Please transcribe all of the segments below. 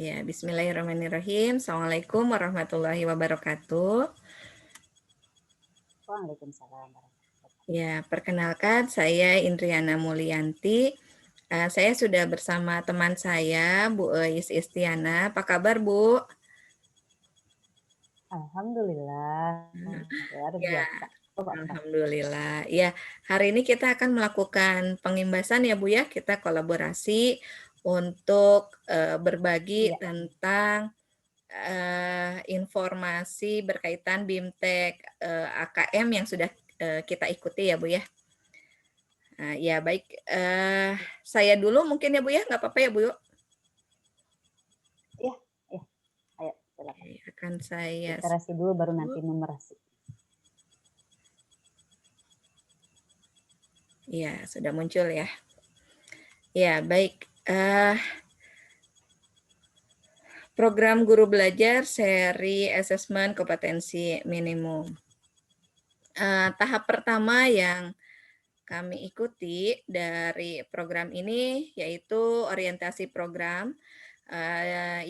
Ya, bismillahirrahmanirrahim. Assalamualaikum warahmatullahi wabarakatuh. Waalaikumsalam. Ya, perkenalkan saya Indriana Mulyanti. Saya sudah bersama teman saya, Bu Eis Istiana. Apa kabar, Bu? Alhamdulillah, luar Ya, biasa. Oh, apa? alhamdulillah. Ya, hari ini kita akan melakukan pengimbasan ya, Bu ya. Kita kolaborasi untuk berbagi Iya, tentang informasi berkaitan BIMTEK AKM yang sudah kita ikuti ya Bu ya. Ya baik, saya dulu mungkin ya Bu ya, nggak apa-apa ya Bu? iya, iya. Ayo, silakan. Akan saya Literasi dulu, baru nanti numerasi. Ya, sudah muncul ya. Ya, baik. Program Guru Belajar seri asesmen kompetensi minimum. Tahap pertama yang kami ikuti dari program ini yaitu orientasi program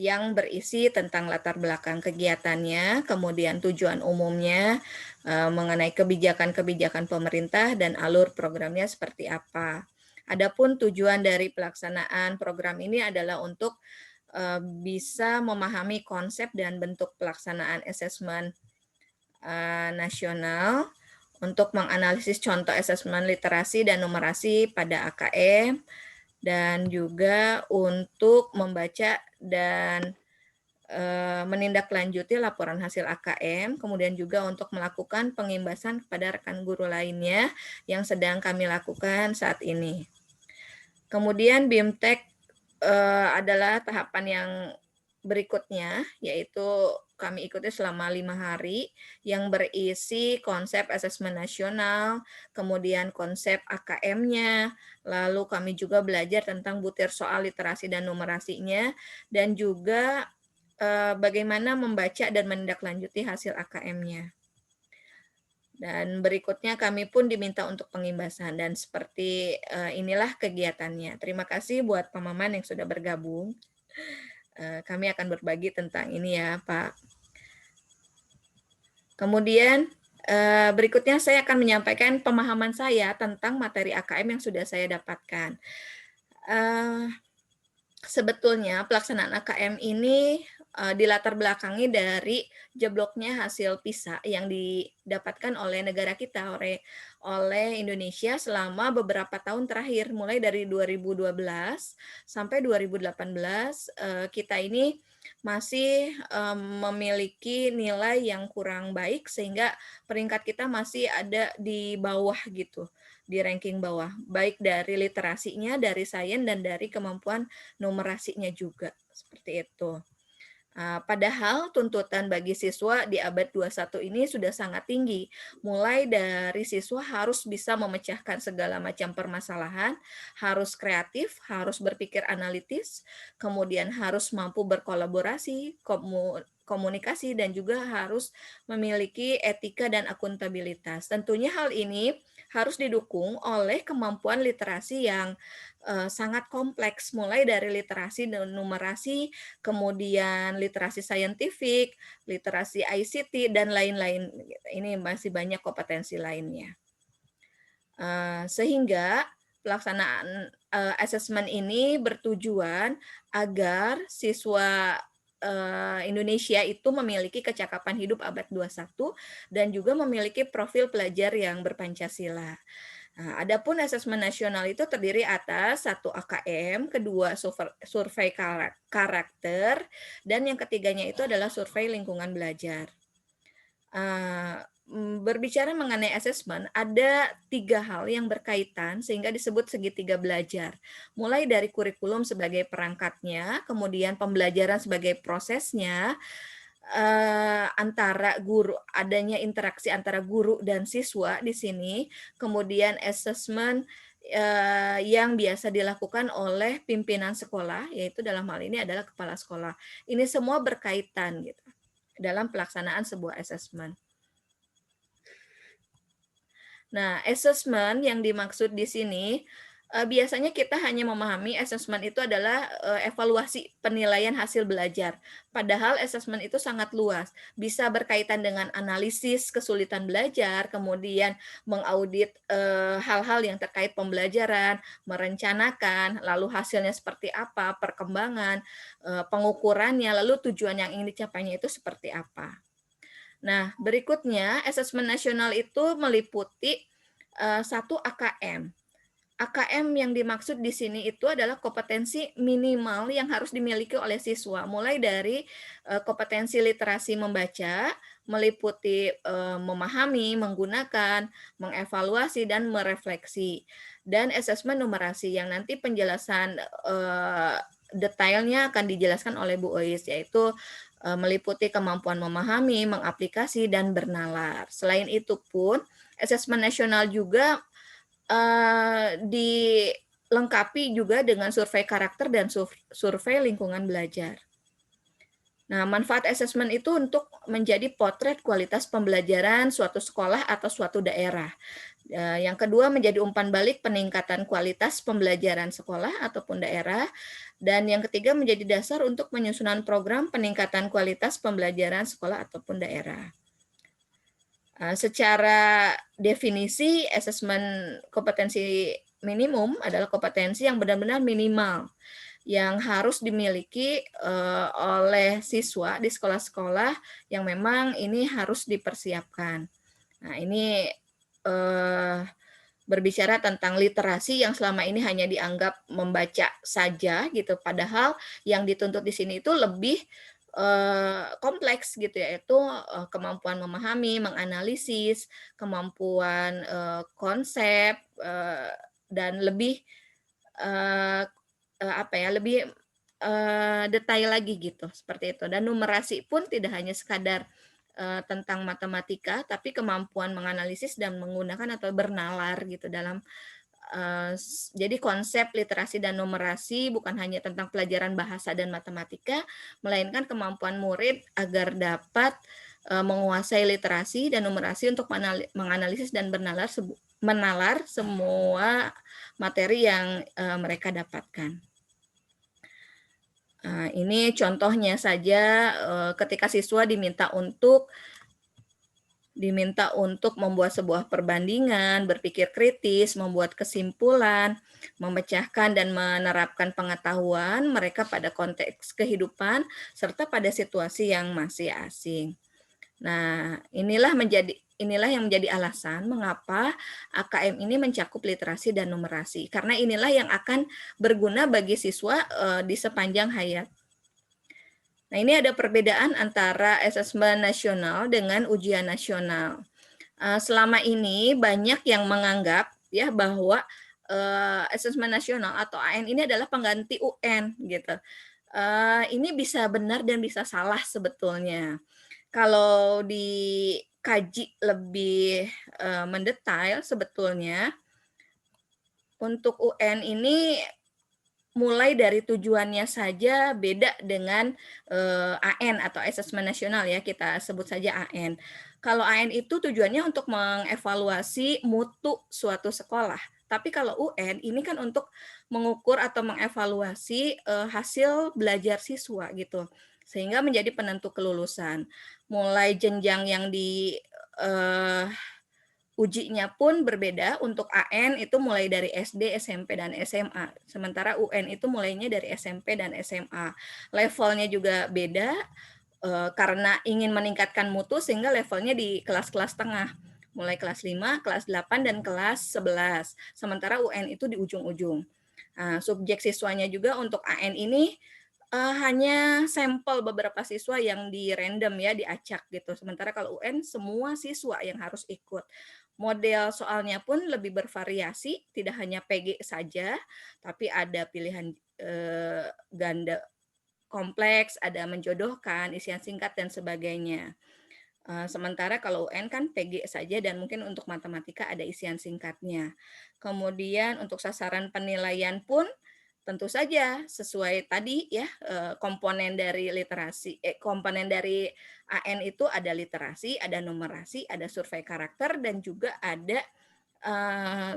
yang berisi tentang latar belakang kegiatannya, kemudian tujuan umumnya, mengenai kebijakan-kebijakan pemerintah dan alur programnya seperti apa. Adapun tujuan dari pelaksanaan program ini adalah untuk bisa memahami konsep dan bentuk pelaksanaan asesmen nasional, untuk menganalisis contoh asesmen literasi dan numerasi pada AKM, dan juga untuk membaca dan menindaklanjuti laporan hasil AKM, kemudian juga untuk melakukan pengimbasan kepada rekan guru lainnya yang sedang kami lakukan saat ini. Kemudian BIMTEK adalah tahapan yang berikutnya, yaitu kami ikuti selama 5 hari yang berisi konsep asesmen nasional, kemudian konsep AKM-nya, lalu kami juga belajar tentang butir soal literasi dan numerasinya, dan juga bagaimana membaca dan menindaklanjuti hasil AKM-nya. Dan berikutnya kami pun diminta untuk pengimbasan, dan seperti inilah kegiatannya. Terima kasih buat Pak Maman yang sudah bergabung. Kami akan berbagi tentang ini ya, Pak. Kemudian berikutnya saya akan menyampaikan pemahaman saya tentang materi AKM yang sudah saya dapatkan. Sebetulnya pelaksanaan AKM ini dilatar belakangi dari jebloknya hasil PISA yang didapatkan oleh negara kita, oleh Indonesia selama beberapa tahun terakhir, mulai dari 2012 sampai 2018, kita ini masih memiliki nilai yang kurang baik sehingga peringkat kita masih ada di bawah gitu, di ranking bawah, baik dari literasinya, dari sains, dan dari kemampuan numerasinya juga, seperti itu. Padahal tuntutan bagi siswa di abad 21 ini sudah sangat tinggi, mulai dari siswa harus bisa memecahkan segala macam permasalahan, harus kreatif, harus berpikir analitis, kemudian harus mampu berkolaborasi, komunikasi, dan juga harus memiliki etika dan akuntabilitas. Tentunya hal ini harus didukung oleh kemampuan literasi yang sangat kompleks, mulai dari literasi dan numerasi, kemudian literasi saintifik, literasi ICT, dan lain-lain. Ini masih banyak kompetensi lainnya. Sehingga pelaksanaan asesmen ini bertujuan agar siswa Indonesia itu memiliki kecakapan hidup abad 21 dan juga memiliki profil pelajar yang berpancasila. Adapun asesmen nasional itu terdiri atas 1 AKM, kedua survei karakter, dan yang ketiganya itu adalah survei lingkungan belajar. Berbicara mengenai asesmen, ada 3 hal yang berkaitan sehingga disebut segitiga belajar. Mulai dari kurikulum sebagai perangkatnya, kemudian pembelajaran sebagai prosesnya, antara guru, adanya interaksi antara guru dan siswa di sini, kemudian asesmen yang biasa dilakukan oleh pimpinan sekolah, yaitu dalam hal ini adalah kepala sekolah. Ini semua berkaitan gitu dalam pelaksanaan sebuah asesmen. Nah, asesmen yang dimaksud di sini Biasanya kita hanya memahami asesmen itu adalah, evaluasi penilaian hasil belajar. Padahal asesmen itu sangat luas, bisa berkaitan dengan analisis kesulitan belajar, kemudian mengaudit, hal-hal yang terkait pembelajaran, merencanakan, lalu hasilnya seperti apa, perkembangan, pengukurannya, lalu tujuan yang ingin dicapainya itu seperti apa. Nah, berikutnya asesmen nasional itu meliputi, 1 AKM. AKM yang dimaksud di sini itu adalah kompetensi minimal yang harus dimiliki oleh siswa, mulai dari, kompetensi literasi membaca, meliputi, memahami, menggunakan, mengevaluasi, dan merefleksi. Dan asesmen numerasi yang nanti penjelasan, detailnya akan dijelaskan oleh Bu Ois, yaitu, meliputi kemampuan memahami, mengaplikasi, dan bernalar. Selain itu pun, asesmen nasional juga dilengkapi juga dengan survei karakter dan survei lingkungan belajar. Nah, manfaat asesmen itu untuk menjadi potret kualitas pembelajaran suatu sekolah atau suatu daerah. Yang kedua menjadi umpan balik peningkatan kualitas pembelajaran sekolah ataupun daerah, dan yang ketiga menjadi dasar untuk penyusunan program peningkatan kualitas pembelajaran sekolah ataupun daerah. Secara definisi asesmen kompetensi minimum adalah kompetensi yang benar-benar minimal, yang harus dimiliki, oleh siswa di sekolah-sekolah yang memang ini harus dipersiapkan. Nah ini, eee, berbicara tentang literasi yang selama ini hanya dianggap membaca saja gitu, padahal yang dituntut di sini itu lebih, kompleks gitu ya, yaitu, kemampuan memahami, menganalisis, kemampuan, konsep, dan lebih, eee apa ya, lebih, detail lagi gitu, seperti itu. Dan numerasi pun tidak hanya sekadar, tentang matematika, tapi kemampuan menganalisis dan menggunakan atau bernalar gitu dalam, jadi konsep literasi dan numerasi bukan hanya tentang pelajaran bahasa dan matematika, melainkan kemampuan murid agar dapat, menguasai literasi dan numerasi untuk menganalisis dan menalar semua materi yang, mereka dapatkan. Ini contohnya saja, ketika siswa diminta untuk membuat sebuah perbandingan, berpikir kritis, membuat kesimpulan, memecahkan dan menerapkan pengetahuan mereka pada konteks kehidupan, serta pada situasi yang masih asing. Nah, inilah yang menjadi alasan mengapa AKM ini mencakup literasi dan numerasi, karena inilah yang akan berguna bagi siswa, di sepanjang hayat. Nah, ini ada perbedaan antara asesmen nasional dengan ujian nasional. Selama ini banyak yang menganggap ya bahwa, asesmen nasional atau AN ini adalah pengganti UN gitu. Ini bisa benar dan bisa salah sebetulnya. Kalau dikaji lebih, mendetail sebetulnya untuk UN ini mulai dari tujuannya saja beda dengan, AN atau asesmen nasional ya, kita sebut saja AN. Kalau AN itu tujuannya untuk mengevaluasi mutu suatu sekolah, tapi kalau UN ini kan untuk mengukur atau mengevaluasi, hasil belajar siswa gitu, sehingga menjadi penentu kelulusan. Mulai jenjang yang eee ujinya pun berbeda, untuk AN itu mulai dari SD, SMP, dan SMA, sementara UN itu mulainya dari SMP dan SMA. Levelnya juga beda, karena ingin meningkatkan mutu sehingga levelnya di kelas-kelas tengah, mulai kelas 5, kelas 8, dan kelas 11, sementara UN itu di ujung-ujung. Subjek siswanya juga untuk AN ini, hanya sampel beberapa siswa yang di-random ya, diacak gitu, sementara kalau UN semua siswa yang harus ikut. Model soalnya pun lebih bervariasi, tidak hanya PG saja, tapi ada pilihan, ganda kompleks, ada menjodohkan, isian singkat, dan sebagainya. Sementara kalau UN kan PG saja dan mungkin untuk matematika ada isian singkatnya. Kemudian untuk sasaran penilaian pun tentu saja sesuai tadi ya, komponen dari AN itu ada literasi, ada numerasi, ada survei karakter, dan juga ada,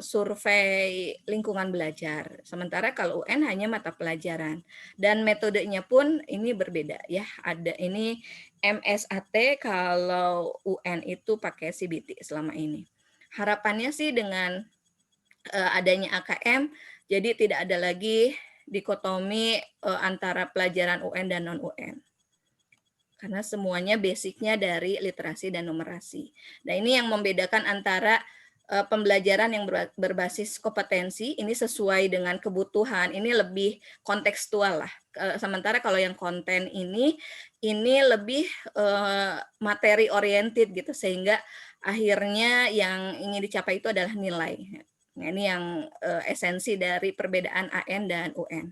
survei lingkungan belajar. Sementara kalau UN hanya mata pelajaran. Dan metodenya pun ini berbeda ya. Ada ini MSAT, kalau UN itu pakai CBT selama ini. Harapannya sih dengan adanya AKM, jadi tidak ada lagi dikotomi antara pelajaran UN dan non-UN. Karena semuanya basicnya dari literasi dan numerasi. Nah, ini yang membedakan antara pembelajaran yang berbasis kompetensi, ini sesuai dengan kebutuhan, ini lebih kontekstual lah. Sementara kalau yang konten ini lebih materi oriented gitu, sehingga akhirnya yang ingin dicapai itu adalah nilai. Nah, ini yang esensi dari perbedaan AN dan UN.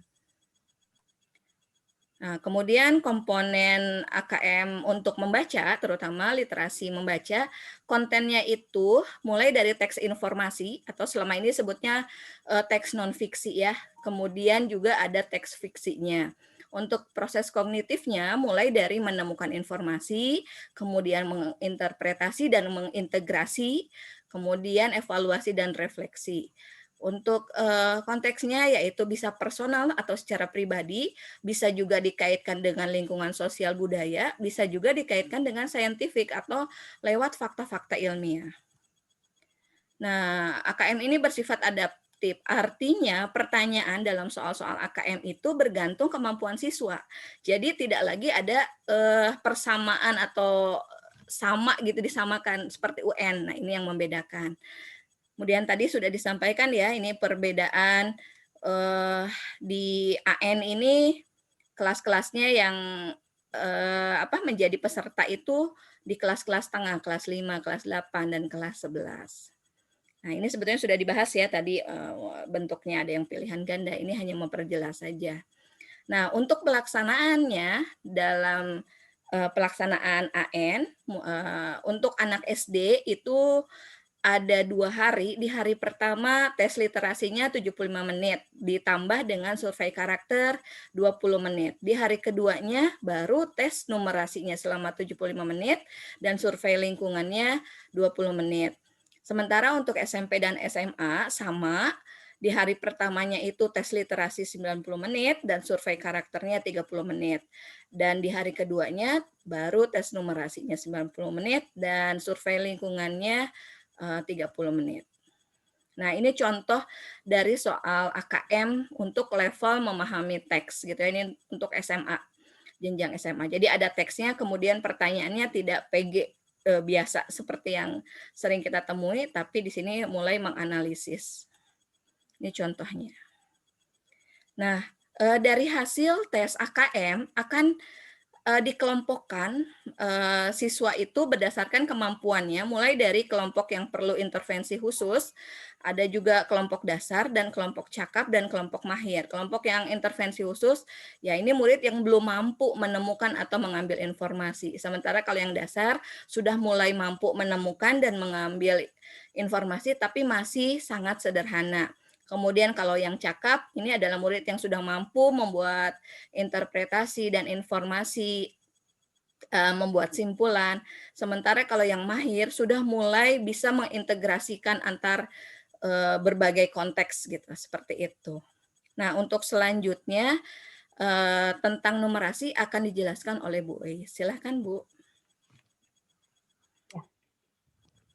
Nah, kemudian komponen AKM untuk membaca, terutama literasi membaca, kontennya itu mulai dari teks informasi, atau selama ini sebutnya teks non-fiksi ya, kemudian juga ada teks fiksinya. Untuk proses kognitifnya mulai dari menemukan informasi, kemudian menginterpretasi dan mengintegrasi, kemudian evaluasi dan refleksi. Untuk konteksnya yaitu bisa personal atau secara pribadi, bisa juga dikaitkan dengan lingkungan sosial budaya, bisa juga dikaitkan dengan saintifik atau lewat fakta-fakta ilmiah. Nah, AKM ini bersifat adaptif, artinya pertanyaan dalam soal-soal AKM itu bergantung kemampuan siswa. Jadi tidak lagi ada persamaan atau sama gitu, disamakan seperti UN. Nah, ini yang membedakan. Kemudian tadi sudah disampaikan ya, ini perbedaan di AN ini kelas-kelasnya yang menjadi peserta itu di kelas-kelas tengah, kelas 5, kelas 8, dan kelas 11. Nah, ini sebetulnya sudah dibahas ya tadi, bentuknya ada yang pilihan ganda, ini hanya memperjelas saja. Nah, untuk pelaksanaannya dalam pelaksanaan AN, untuk anak SD itu ada 2 hari. Di hari pertama tes literasinya 75 menit, ditambah dengan survei karakter 20 menit. Di hari keduanya baru tes numerasinya selama 75 menit dan survei lingkungannya 20 menit. Sementara untuk SMP dan SMA sama, di hari pertamanya itu tes literasi 90 menit dan survei karakternya 30 menit. Dan di hari keduanya baru tes numerasinya 90 menit dan survei lingkungannya 30 menit. Nah, ini contoh dari soal AKM untuk level memahami teks gitu ya, ini untuk SMA, jenjang SMA. Jadi ada teksnya, kemudian pertanyaannya tidak PG biasa seperti yang sering kita temui, tapi di sini mulai menganalisis. Ini contohnya. Nah, dari hasil tes AKM akan dikelompokkan siswa itu berdasarkan kemampuannya, mulai dari kelompok yang perlu intervensi khusus, ada juga kelompok dasar dan kelompok cakap dan kelompok mahir. Kelompok yang intervensi khusus, ya ini murid yang belum mampu menemukan atau mengambil informasi. Sementara kalau yang dasar sudah mulai mampu menemukan dan mengambil informasi, tapi masih sangat sederhana. Kemudian kalau yang cakap, ini adalah murid yang sudah mampu membuat interpretasi dan informasi, membuat simpulan. Sementara kalau yang mahir sudah mulai bisa mengintegrasikan antar berbagai konteks gitu, seperti itu. Nah, untuk selanjutnya tentang numerasi akan dijelaskan oleh Bu Ei. Silahkan Bu. Ya.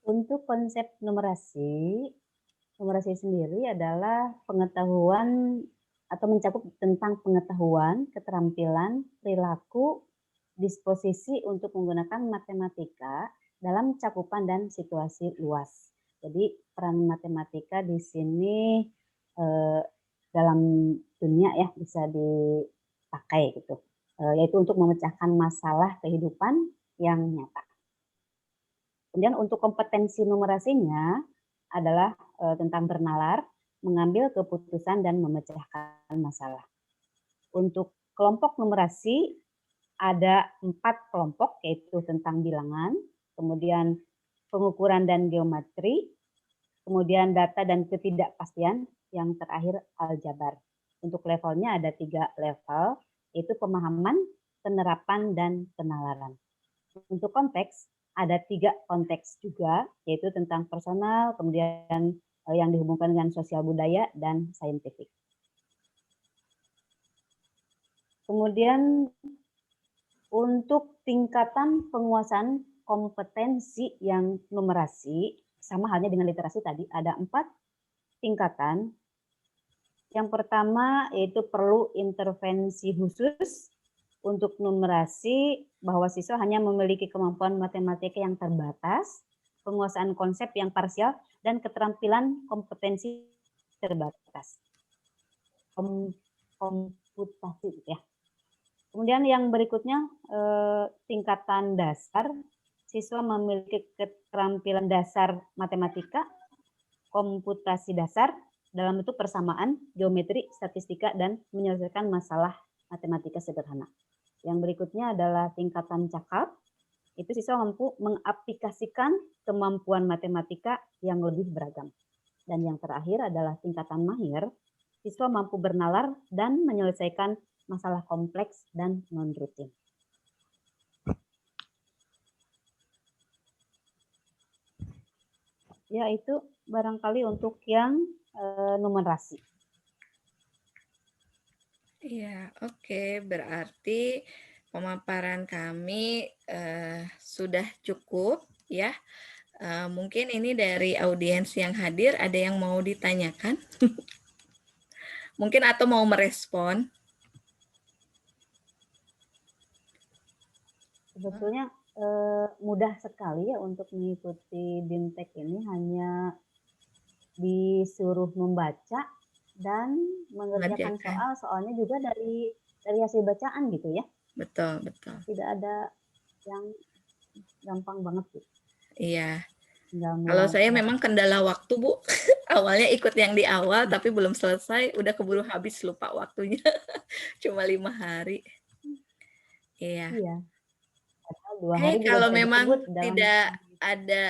Untuk konsep numerasi sendiri adalah pengetahuan atau mencakup tentang pengetahuan, keterampilan, perilaku, disposisi untuk menggunakan matematika dalam cakupan dan situasi luas. Jadi peran matematika di sini dalam dunia ya bisa dipakai gitu, yaitu untuk memecahkan masalah kehidupan yang nyata. Kemudian untuk kompetensi numerasinya adalah tentang bernalar, mengambil keputusan dan memecahkan masalah. Untuk kelompok numerasi ada 4 kelompok, yaitu tentang bilangan, kemudian pengukuran dan geometri, kemudian data dan ketidakpastian, yang terakhir aljabar. Untuk levelnya ada 3 level, yaitu pemahaman, penerapan, dan penalaran. Untuk konteks, ada 3 konteks juga, yaitu tentang personal, kemudian yang dihubungkan dengan sosial budaya dan saintifik. Kemudian untuk tingkatan penguasaan kompetensi yang numerasi, sama halnya dengan literasi tadi, ada 4 tingkatan. Yang pertama yaitu perlu intervensi khusus untuk numerasi, bahwa siswa hanya memiliki kemampuan matematika yang terbatas, penguasaan konsep yang parsial, dan keterampilan kompetensi terbatas. Komputasi ya. Kemudian yang berikutnya tingkatan dasar, siswa memiliki keterampilan dasar matematika, komputasi dasar dalam bentuk persamaan, geometri, statistika, dan menyelesaikan masalah matematika sederhana. Yang berikutnya adalah tingkatan cakap, itu siswa mampu mengaplikasikan kemampuan matematika yang lebih beragam. Dan yang terakhir adalah tingkatan mahir, siswa mampu bernalar dan menyelesaikan masalah kompleks dan non-rutin. Ya, itu barangkali untuk yang numerasi. Iya, oke. Berarti pemaparan kami sudah cukup ya. Mungkin ini dari audiens yang hadir ada yang mau ditanyakan? Mungkin atau mau merespon? Sebetulnya mudah sekali ya untuk mengikuti BIMTEK ini, hanya disuruh membaca dan mengerjakan soalnya juga dari hasil bacaan gitu ya. Betul, betul. Tidak ada yang gampang banget gitu. Iya. Kalau saya memang kendala waktu, Bu. Awalnya ikut yang di awal, tapi belum selesai, udah keburu habis, lupa waktunya. Cuma 5 hari. Iya. Iya. 2 hari juga kalau bisa memang disebut dalam tidak ada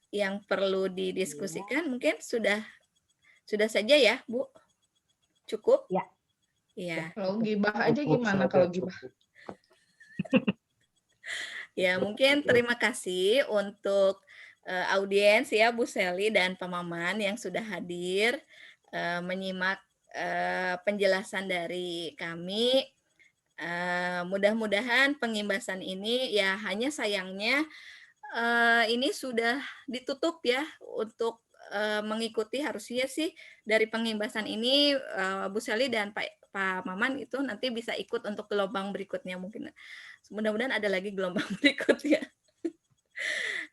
yang perlu didiskusikan, mungkin sudah saja ya, Bu? Cukup? Ya. Iya. Kalau gibah aja gimana kalau gibah? Ya, mungkin terima kasih untuk audiens ya, Bu Seli dan Pak Maman yang sudah hadir menyimak penjelasan dari kami. Mudah-mudahan pengimbasan ini, ya hanya sayangnya ini sudah ditutup ya untuk mengikuti, harusnya sih dari pengimbasan ini Bu Seli dan Pak Maman itu nanti bisa ikut untuk gelombang berikutnya, mungkin mudah-mudahan ada lagi gelombang berikutnya.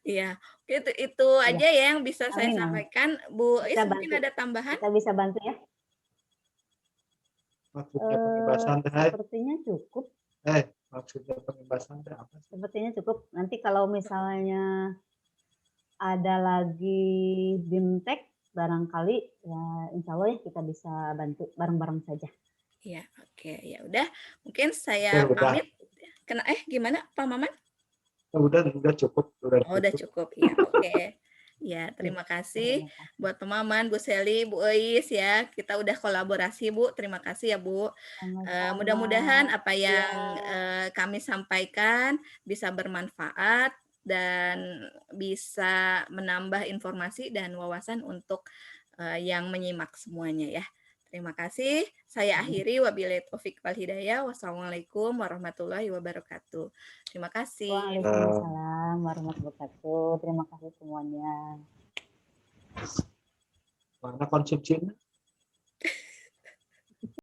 Iya, itu aja ya yang bisa saya sampaikan. Bu Is, mungkin ada tambahan? Kita bisa bantu ya. Maksudnya pengimbasan sepertinya cukup. Maksudnya pengimbasan apa? Sepertinya cukup. Nanti kalau misalnya ada lagi BIMTEK, barangkali ya insya Allah ya kita bisa bantu bareng-bareng saja. Iya, oke, ya udah. Mungkin saya pamit. Gimana Pak Maman? Udah cukup. Udah cukup. Ya, oke. Ya, terima kasih buat Pak Maman, Bu Seli, Bu Eis ya. Kita udah kolaborasi, Bu. Terima kasih ya, Bu. Mudah-mudahan apa yang kami sampaikan bisa bermanfaat dan bisa menambah informasi dan wawasan untuk yang menyimak semuanya ya. Terima kasih. Saya akhiri, wabillahi taufik wal hidayah. Wassalamualaikum warahmatullahi wabarakatuh. Terima kasih. Waalaikumsalam warahmatullahi wabarakatuh. Terima kasih semuanya. Mana konsumsinya?